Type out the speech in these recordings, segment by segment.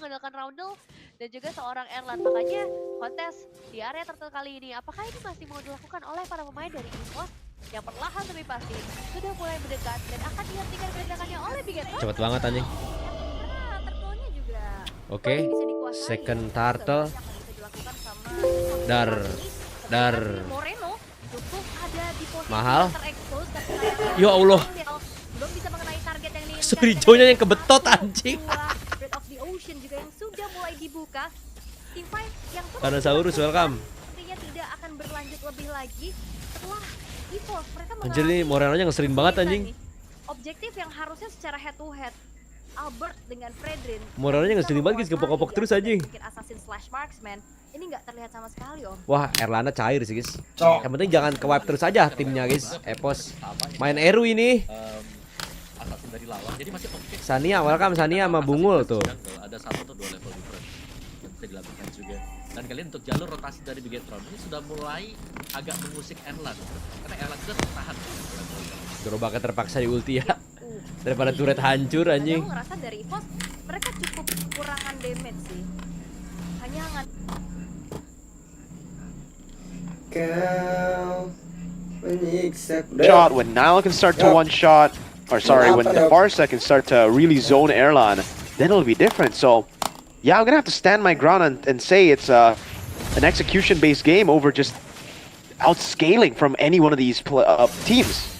mengandalkan Roundel dan juga seorang Erlan. Makanya kontes di area turtle kali ini, apakah ini masih mau dilakukan oleh para pemain dari EVOS yang perlahan tapi pasti sudah mulai mendekat dan akan dihentikan gerakannya oleh Bigetron. Cepet banget anjing. Karena turtle-nya juga Oke, bisa dikuasai. second turtle. Banyak yang bisa dilakukan sama Dar. Moreno cukup ada di posisi Mahal. yang terekspos dan sayangnya Ya Allah. belum bisa mengenai target yang diinginkan. Surijonya yang kebetot anjing. Breath of the Ocean juga yang sudah mulai dibuka. Team fight yang terus Dinosaurus, welcome. sepertinya tidak akan berlanjut lebih lagi setelah EVOS mereka Anjir nih Morenonya ngeselin banget anjing. objektif yang harusnya secara head to head Albert dengan Fredrin. Morenonya ngeselin banget guys, kepok-kepok terus anjing. Mungkin Assassin slash Marksman ini nggak terlihat sama sekali om. Wah, Erlana cair sih guys. Yang penting jangan ke wipe terus aja timnya guys. Epos main Eru ini. Assassin dari lawan. Jadi masih oke. Sania, welcome Sania sama Bungul tuh. Ada 1 atau 2 level different yang bisa dilakukan juga. Dan kalian untuk jalur rotasi dari Bigetron ini sudah mulai agak mengusik Erlan. Karena Erlan sudah tertahan. Gerobaknya terpaksa di ulti ya. Daripada turret hancur anjing. Aku ngerasa dari EVOS mereka cukup kekurangan damage sih. Hanya hangat. Shot when Nile can start to one shot, or sorry, when the Barca can start to really zone Erlan, then it'll be different. So, yeah, I'm gonna have to stand my ground and say it's an execution-based game over just outscaling from any one of these teams.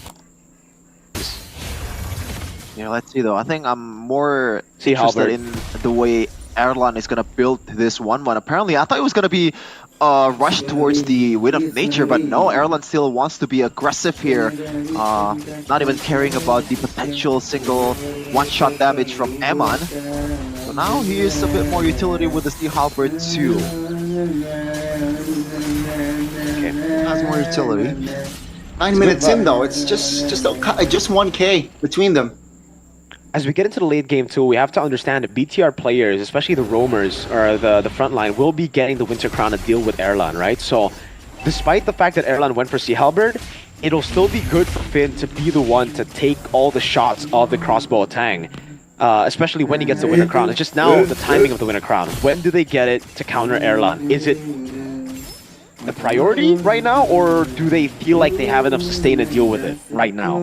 Yeah, let's see though. I think I'm more interested in the way Erlan is gonna build this 1-1. Apparently, I thought it was gonna be rush towards the Wind of Nature, but no, Erlan still wants to be aggressive here. Not even caring about the potential single one-shot damage from Eman. So now he is a bit more utility with the Sea Halberd too. Okay, has more utility. 9 minutes in though, it's just 1K between them. As we get into the late game too, we have to understand that BTR players, especially the roamers or the front line, will be getting the Winter Crown to deal with Erlan, right? So, despite the fact that Erlan went for Sea Halberd, it'll still be good for Finn to be the one to take all the shots of the crossbow Tang, especially when he gets the Winter Crown. It's just now the timing of the Winter Crown. When do they get it to counter Erlan? Is it the priority right now, or do they feel like they have enough sustain to deal with it right now?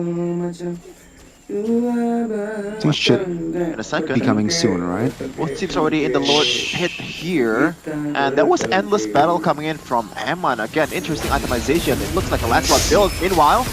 It should In a second. be coming soon, right? Both teams already in the Lord hit here, and that was endless battle coming in from Eman. Again, interesting itemization. It looks like a Lancelot build. Meanwhile,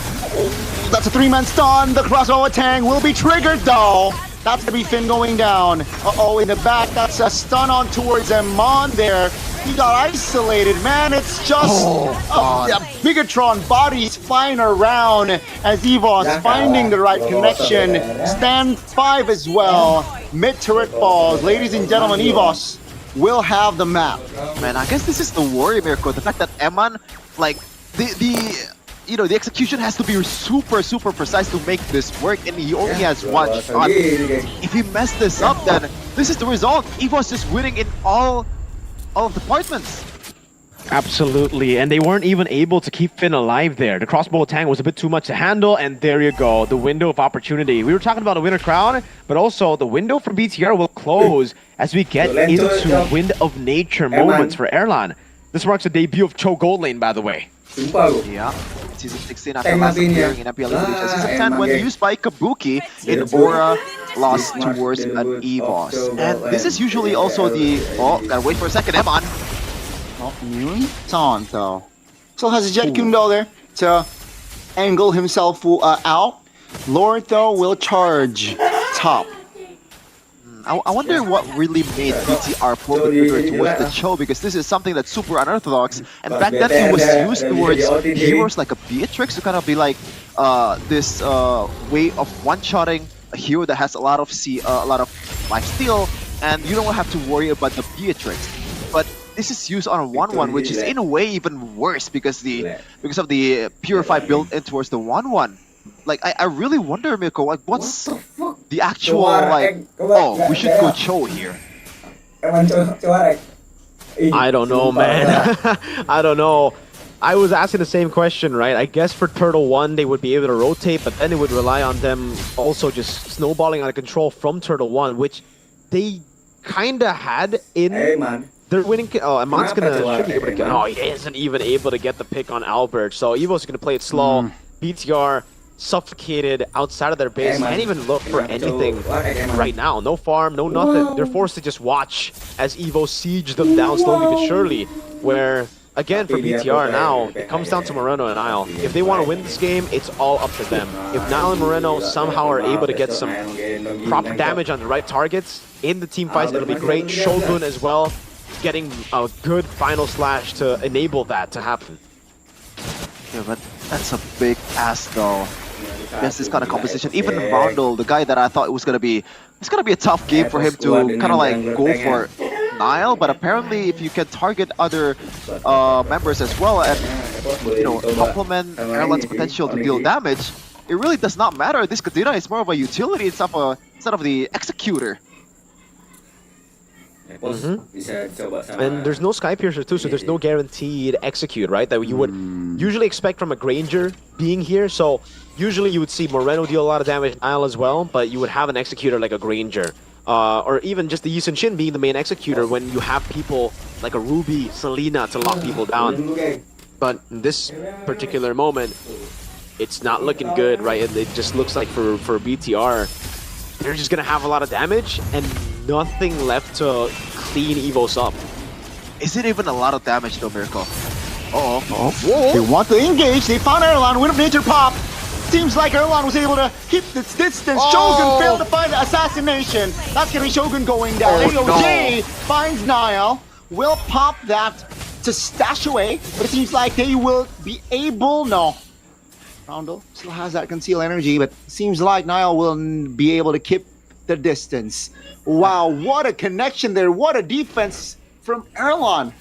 That's a 3-man stun. The crossbow tang will be triggered though. That's gonna be Finn going down. Uh-oh, in the back, that's a stun on towards Eman there. He got isolated, man. It's just a Bigetron bodies flying around as EVOS finding the right connection. Stand 5 as well. Mid turret falls. Ladies and gentlemen, EVOS will have the map. man, I guess this is the worry, Mirko. The fact that Eman, like, the execution has to be super precise to make this work, and he only has one shot. If he messed this up, then this is the result. EVOS just winning in all departments. Absolutely, and they weren't even able to keep Finn alive there. The crossbow tang was a bit too much to handle, and there you go, the window of opportunity. We were talking about a Winter Crown, but also the window for BTR will close as we get into Wind of Nature moments for Erlan. This marks the debut of Cho Goldlane, by the way. Yeah, Season 16 after last appearing in MPL Indonesia. Season 10 when used by Kabuki in Aura lost towards an EVOS. And this is usually also the... Oh, gotta wait for a second, Eman. Nonton though. Still has a Jet Kundo there to angle himself out. Lord though will charge top. I wonder what really made BTR pull the trigger towards the Cho, because this is something that's super unorthodox, and back then it was used towards heroes like a Beatrix to kind of be like this way of one-shotting a hero that has a lot of life steal, and you don't have to worry about the Beatrix. But this is used on a 1-1, which is in a way even worse because of the Purify build in towards the 1-1. Like, I really wonder, Mirko, like, what's the actual, like, oh, we should go Cho here. I don't know, man. I don't know. I was asking the same question, right? I guess for Turtle 1, they would be able to rotate, but then it would rely on them also just snowballing out of control from Turtle 1, which they kinda had in their winning. Oh, Amon's should be able to get. Oh, he isn't even able to get the pick on Albert. So Evo's gonna play it slow. BTR suffocated outside of their base. Can't even look for anything right now. No farm, no nothing. They're forced to just watch as Evo siege them down slowly but surely. Where again for BTR now, it comes down to Moreno and Nile. If they want to win this game, it's all up to them. If Nile and Moreno somehow are able to get some proper damage on the right targets in the team fights, it'll be great. Shogun as well, getting a good final slash to enable that to happen. Yeah, but that's a big ask though. Against this kind of composition, even Roundel, the guy that I thought it was gonna be, it's gonna be a tough game for him to kind of like go for Nile. But apparently, if you can target other members as well and complement Erlan's potential to deal damage, it really does not matter. This Kadena is more of a utility instead of the executor. And there's no Sky Piercer too, so there's no guaranteed execute, right? That you would usually expect from a Granger being here. So usually you would see Moreno deal a lot of damage, Nile as well, but you would have an executor like a Granger. Or even just the Yi Sun-shin being the main executor when you have people like a Ruby, Selena to lock people down. But in this particular moment, it's not looking good, right? It just looks like for BTR, they're just gonna have a lot of damage and nothing left to clean Evos up. Is it even a lot of damage though, Miracle? They want to engage. They found Erlan with a major pop. Seems like Erlan was able to keep this distance. Shogun failed to find the assassination. That's gonna be Shogun going down. AOJ finds Nile. Will pop that to stash away, but it seems like they will be able. No. Roundel still has that conceal energy, but seems like Nile will be able to keep the distance. Wow, what a connection there. What a defense from Erlan.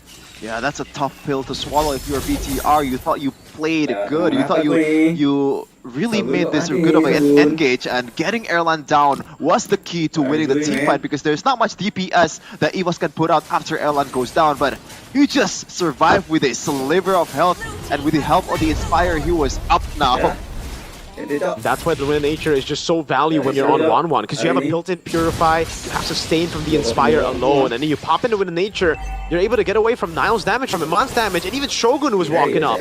Yeah, that's a tough pill to swallow if you're BTR. You thought you played good. You thought you really made this a good of an engage, and getting Erlan down was the key to winning the team fight because there's not much DPS that Evos can put out after Erlan goes down, but you just survived with a sliver of health, and with the help of the Inspire, he was up now. That's why the Wind Nature is just so valuable when you're on 1-1, because you have a built-in Purify, you have Sustain from the Inspire alone, and then you pop into Wind Nature, you're able to get away from Nile's damage, from Iman's damage, and even Shogun was walking up.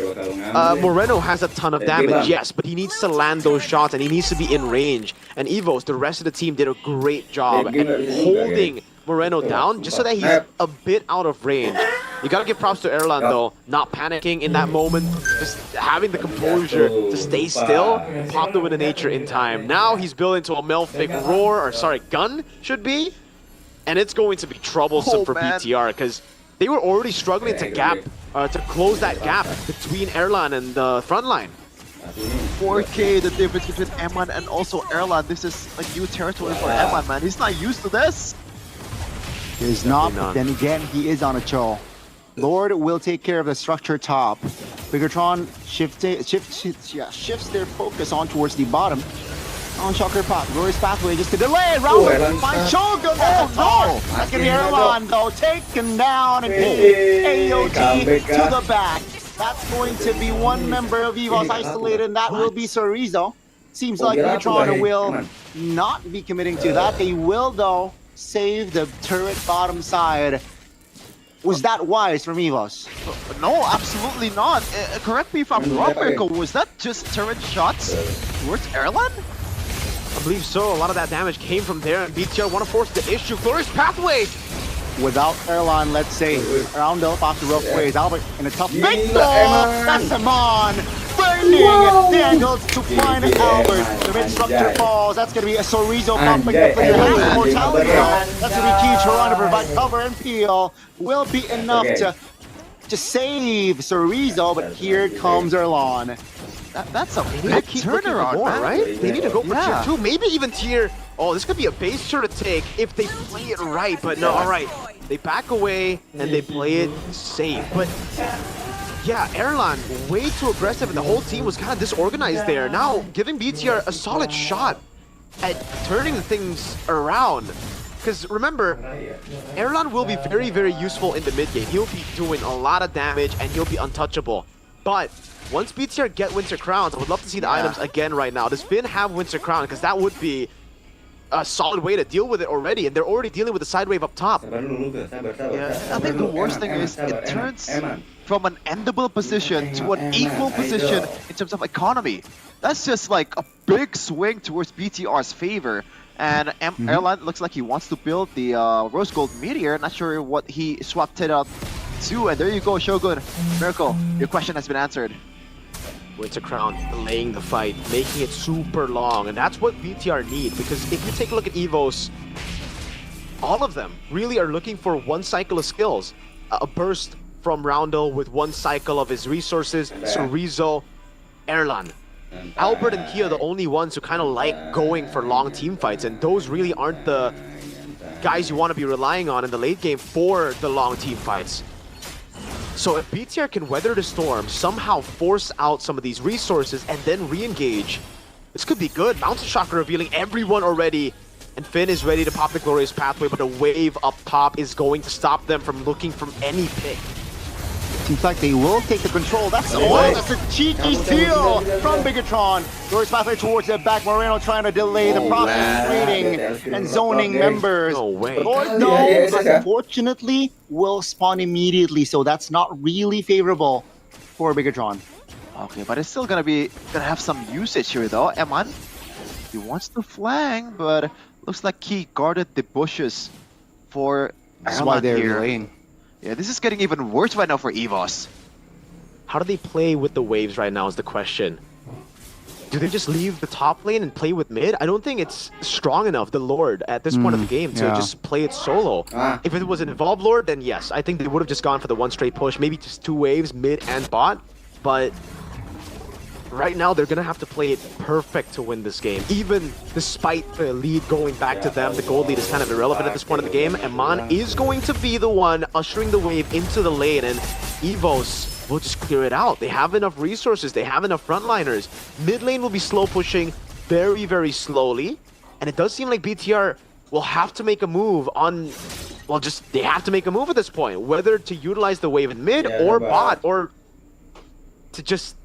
Moreno has a ton of damage, yes, but he needs to land those shots, and he needs to be in range. And Evos, the rest of the team, did a great job at holding Moreno down, just so that he's a bit out of range. You gotta give props to Erlan though, not panicking in that moment, just having the composure to stay still, pop the Wind of Nature in time. Now he's built into a Melphic gun, should be, and it's going to be troublesome for BTR, because they were already struggling to close that gap between Erlan and the front line. 4K, the difference between Eman and also Erlan. This is a new territory for Eman, man. He's not used to this. He's not, but then again, he is on a chill. Lord will take care of the structure top. Biggotron shifts their focus on towards the bottom. On Shocker Pop, Glorious Pathway just to delay. Round finds Shogun. Oh no! That's gonna be Erlan though, taken down and AOT to the back. That's going to be one member of EVOS isolated, and that will be Sorizo. Seems like Biggotron will not be committing to that. They will though save the turret bottom side. Was that wise from EVOS? No, absolutely not. Correct me if I'm wrong, Mirko. Was that just turret shots towards Erlan? I believe so. A lot of that damage came from there, and BTR want to force the issue. Glorious Pathway! Without Erlan, let's say, Roundel off the rough ways. Albert in a tough victor! That's Amon! Burning the angle to find Albert. The mid-structure falls. That's going to be a Sorizo pumping the player. Has mortality. That's going to be key. Toronto provide cover, and Peel will be enough to save Sorizo, but here comes Erlan. That's a big turnaround, man. Right? They need to go for tier 2, maybe even tier... Oh, this could be a base tier to take if they play it right, but no, alright. They back away and they play it safe, but... Yeah, Erlan, way too aggressive, and the whole team was kind of disorganized there. Now, giving BTR a solid shot at turning things around. Because remember, Erlan will be very, very useful in the mid game. He'll be doing a lot of damage and he'll be untouchable. But once BTR get Winter Crowns, I would love to see the items again right now. Does Finn have Winter Crown? Because that would be a solid way to deal with it already, and they're already dealing with the side wave up top. Yeah, I think the worst thing is it turns from an endable position to an equal position in terms of economy. That's just like a big swing towards BTR's favor. And Airline looks like he wants to build the Rose Gold Meteor. Not sure what he swapped it up to. And there you go, Shogun. Miracle, your question has been answered. Winter Crown delaying the fight, making it super long, and that's what BTR need, because if you take a look at EVOS, all of them really are looking for one cycle of skills. A burst from Roundel with one cycle of his resources, Chorizo, Erlan. Albert and Kia are the only ones who kind of like going for long team fights, and those really aren't the guys you want to be relying on in the late game for the long team fights. So if BTR can weather the storm, somehow force out some of these resources, and then re-engage, this could be good. Mountain Chakra revealing everyone already, and Finn is ready to pop the Glorious Pathway, but a wave up top is going to stop them from looking from any pick. Seems like they will take the control. That's that's a cheeky steal from Bigatron. Glorious Pathway towards the back. Moreno trying to delay the process trading and zoning members. No way. Lord, though, unfortunately, will spawn immediately, so that's not really favorable for Bigatron. Okay, but it's still gonna have some usage here though. Eman, he wants to flank, but looks like he guarded the bushes for That's why they're here. delaying. Yeah, this is getting even worse right now for EVOS. How do they play with the waves right now is the question. Do they just leave the top lane and play with mid? I don't think it's strong enough, the Lord, at this point of the game to just play it solo. If it was an Evolved Lord, then yes, I think they would have just gone for the one straight push, maybe just two waves, mid and bot. But right now, they're going to have to play it perfect to win this game. Even despite the lead going back to them, the gold lead is kind of irrelevant at this point of the game. Eman is going to be the one ushering the wave into the lane, and EVOS will just clear it out. They have enough resources. They have enough frontliners. Mid lane will be slow pushing very, very slowly, and it does seem like BTR will have to make a move on... Well, just they have to make a move at this point, whether to utilize the wave in mid or bot, or to just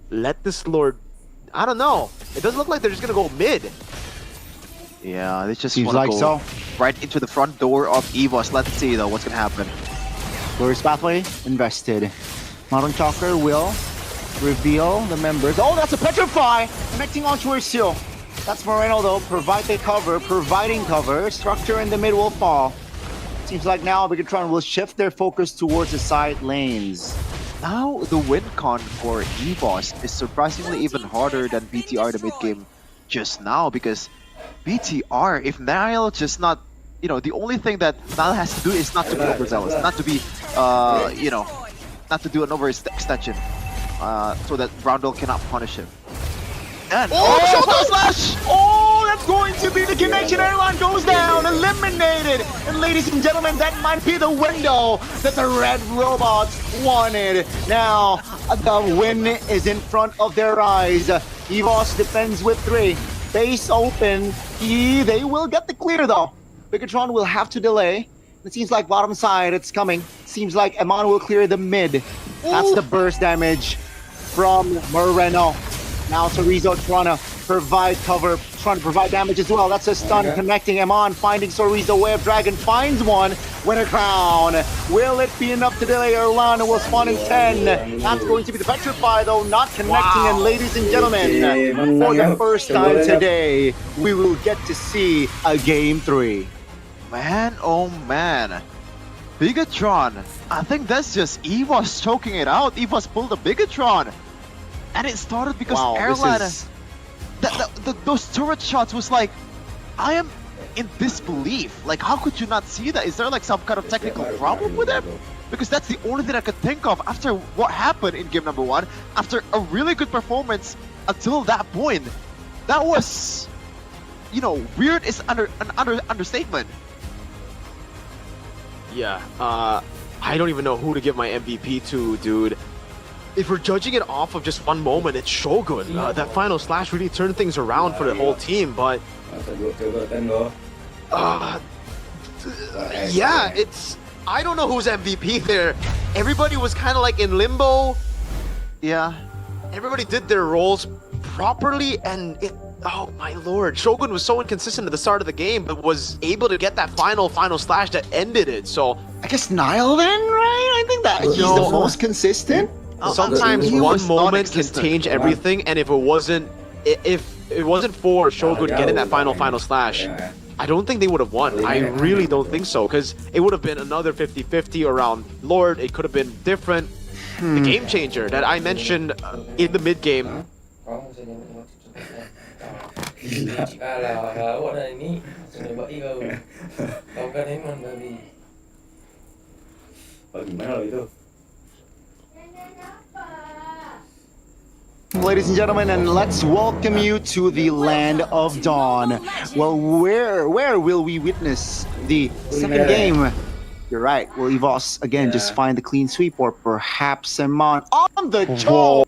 let this Lord... I don't know. It doesn't look like they're just gonna go mid. Yeah, they just Seems want to like go so. right into the front door of EVOS. Let's see though what's gonna happen. Glorious Pathway invested. Mountain Chakra will reveal the members. Oh, that's a Petrify! Connecting onto her seal. That's Moreno though, providing cover. Structure in the mid will fall. Seems like now Bigatron will shift their focus towards the side lanes. Now the win con for EVOS is surprisingly even harder than BTR the mid game just now, because BTR, if Niall just not, you know, the only thing that Niall has to do is not to be overzealous, not to be, you know, not to do an overextension, so that Roundel cannot punish him. And Shoulder Slash! Oh, that's going to be the connection. Airline goes down, eliminated. And ladies and gentlemen, that might be the window that the Red Robots wanted. Now, the win is in front of their eyes. EVOS defends with 3. Base open. They will get the clear though. Bigatron will have to delay. It seems like bottom side, it's coming. Seems like Eman will clear the mid. That's the burst damage from Moreno. Now Chorizo trying to provide cover, trying to provide damage as well. That's a stun connecting Eman, finding Chorizo. Wave Dragon finds one. Winter Crown. Will it be enough to delay Erlan? Will spawn in 10. That's going to be the Petrify though, not connecting. And ladies and gentlemen, for the first time today, we will get to see a game 3. man, oh man, Bigatron. I think that's just EVOS choking it out. EVOS pulled a Bigatron. And it started because Airline, those turret shots was like, I am in disbelief. Like, how could you not see that? Is there like some kind of technical problem with him? Because that's the only thing I could think of after what happened in game number 1, after a really good performance until that point. That was, you know, weird is an understatement. Yeah, I don't even know who to give my MVP to, dude. If we're judging it off of just one moment, it's Shogun. That final slash really turned things around for the whole team, but... yeah, it's... I don't know who's MVP there. Everybody was kind of like in limbo. Yeah. Everybody did their roles properly, and Oh my lord, Shogun was so inconsistent at the start of the game, but was able to get that final slash that ended it. So I guess Nile then, right? I think that he's the most consistent. sometimes he one was moment can non-existent. change everything, and if it wasn't for Shogun getting that final slash, I don't think they would have won. I really don't think so, because it would have been another 50-50 around Lord. It could have been different. The game changer that I mentioned in the mid game. Gila, kalah awak dah ni langsung nembak kau. Kau kan Eman babi. Bagaimana itu? Ladies and gentlemen, and let's welcome you to the land of dawn. Well, where will we witness the second game? You're right. Will EVOS again just find the clean sweep, or perhaps Eman on the choke?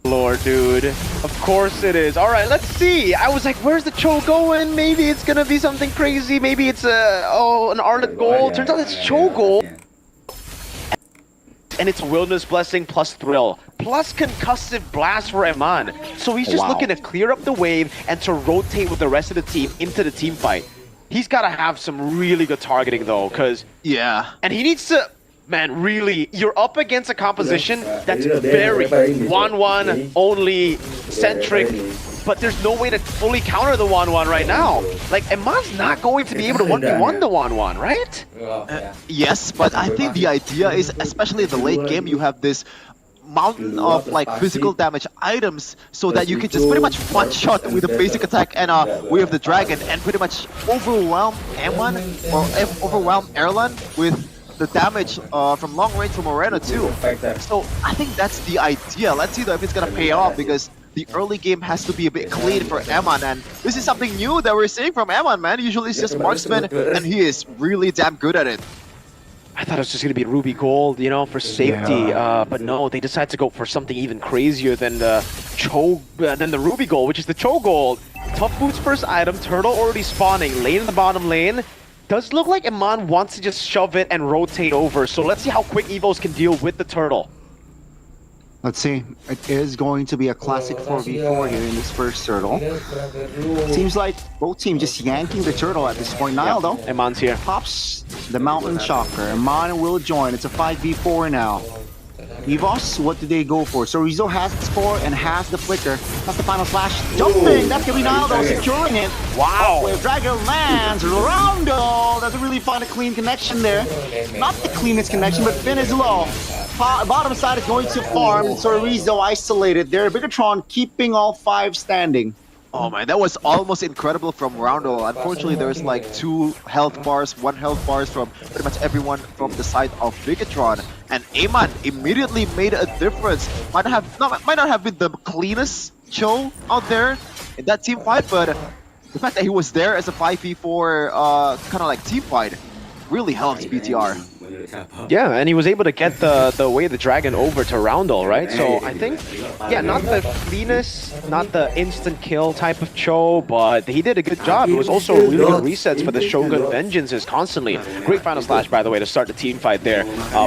Lord, dude. Of course it is. All right, let's see. I was like, where's the Cho going? Maybe it's gonna be something crazy. Maybe it's an Arlet goal. Turns out it's Cho goal. And it's Wilderness Blessing plus Thrill, plus Concussive Blast for Eman. So he's just looking to clear up the wave and to rotate with the rest of the team into the team fight. He's got to have some really good targeting though, because... Yeah. And he needs to... Man, really, you're up against a composition that's very 1-1 only centric, but there's no way to fully counter the 1-1 right now. Like, Eman's not going to be able to 1v1 the 1-1, right? Yes, but I think the idea is, especially in the late game, you have this mountain of like physical damage items so that you can just pretty much one-shot with a basic attack and Way of the Dragon and pretty much overwhelm Eman or overwhelm Erlan with the damage from long range from Moreno too. So I think that's the idea. Let's see though if it's gonna pay off, because the early game has to be a bit clean for Eman, and this is something new that we're seeing from Eman, man. Usually it's just marksman, and he is really damn good at it. I thought it was just gonna be Ruby Gold, you know, for safety, but no, they decided to go for something even crazier than the Ruby Gold, which is the Cho Gold. Tough Boots first item, Turtle already spawning, lane in the bottom lane. Does look like Eman wants to just shove it and rotate over, so let's see how quick Evos can deal with the Turtle. Let's see. It is going to be a classic 4v4 here in this first turtle. Seems like both teams just yanking the turtle at this point. Nile though. Eman's here. Pops the Mountain Shocker. Eman will join. It's a 5v4 now. EVOS, what do they go for? So Rizzo has the score and has the flicker. That's the final slash. Jumping! That's gonna be Nile though, securing it. Wow! Where Dragon lands. Rondo doesn't really find a clean connection there. Not the cleanest connection, but Finn is low. Bottom side is going to farm, so Rizzo isolated there. Bigatron keeping all 5 standing. Oh man, that was almost incredible from Roundel. Unfortunately, there's like 2 health bars, 1 health bars from pretty much everyone from the side of Bigatron. And Eman immediately made a difference. Might not have been the cleanest Cho out there in that team fight, but the fact that he was there as a 5v4 kind of like team fight really helps BTR. Yeah, and he was able to get the Way of the Dragon over to Roundel, right? So I think, yeah, not the cleanest, not the instant kill type of Cho, but he did a good job. It was also really good resets for the Shogun Vengeances constantly. Great final slash, by the way, to start the team fight there.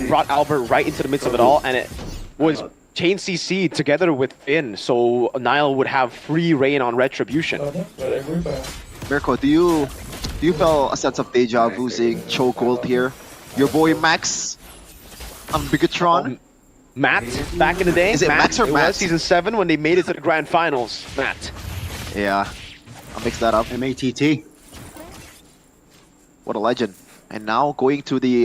Brought Albert right into the midst of it all, and it was chain CC together with Finn, so Nile would have free reign on Retribution. Mirko, do you feel a sense of deja vu seeing Cho Gold here? Your boy Max on Bigatron. Matt, back in the day. Is it Max or It Matt? was season 7 when they made it to the grand finals. Matt. Yeah, I'll mix that up. MATT. What a legend. And now going to the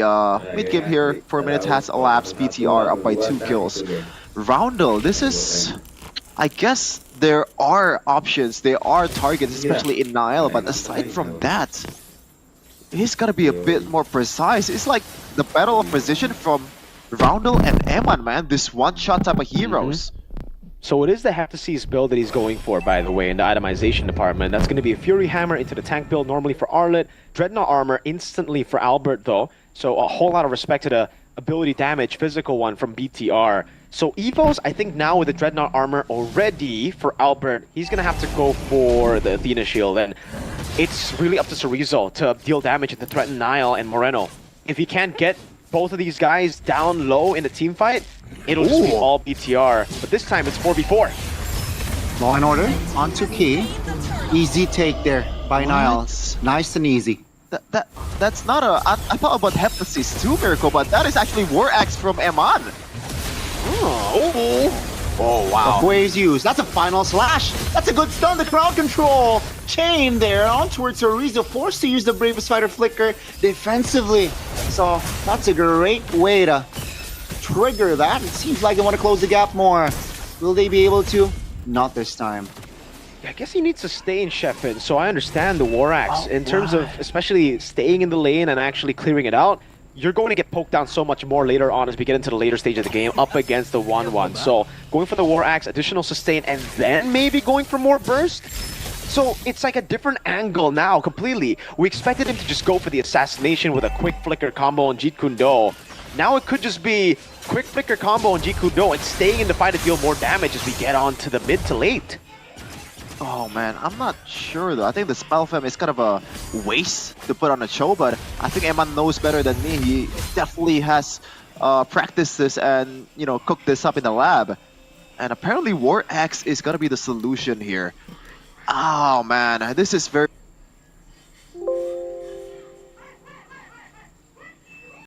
mid game here, 4 minutes has elapsed. BTR up by 2 kills. Roundel, this is, I guess there are options, there are targets, especially in Nile, but aside from that, he's gonna be a bit more precise. It's like the battle of precision from Roundel and Eman, man. This one-shot type of heroes. So it is the Have to Seize build that he's going for, by the way, in the itemization department. That's going to be a Fury Hammer into the tank build, normally for Arlet. Dreadnought Armor instantly for Albert, though. So a whole lot of respect to the ability damage, physical one from BTR. So Evos, I think now with the Dreadnought Armor already for Albert, he's going to have to go for the Athena Shield. And it's really up to Cerezo to deal damage and to threaten Nile and Moreno. If he can't get both of these guys down low in the team fight, it'll just be all BTR. But this time it's 4v4. Law and Order onto Key. Easy take there by Niles. Nice and easy. That's not a. I thought about Hephaestus too, Miracle, but that is actually War Axe from Eman. Oh, wow. Waves used. That's a final slash. That's a good stun. The crowd control chain there on towards Arizo, forced to use the Bravest Fighter Flicker defensively. So that's a great way to trigger that. It seems like they want to close the gap more. Will they be able to? Not this time. Yeah, I guess he needs to stay in Sheffin, so I understand the War Axe. In terms of especially staying in the lane and actually clearing it out, you're going to get poked down so much more later on as we get into the later stage of the game up against the 1-1. So going for the War Axe, additional sustain, and then maybe going for more burst? So it's like a different angle now completely. We expected him to just go for the assassination with a quick flicker combo on Jeet Kune Do. Now it could just be quick flicker combo on Jeet Kune Do and staying in the fight to deal more damage as we get on to the mid to late. Oh man, I'm not sure though. I think the Spell Fam is kind of a waste to put on a show, but I think Eman knows better than me. He definitely has practiced this and, you know, cooked this up in the lab. And apparently War Axe is gonna be the solution here. Oh man, this is very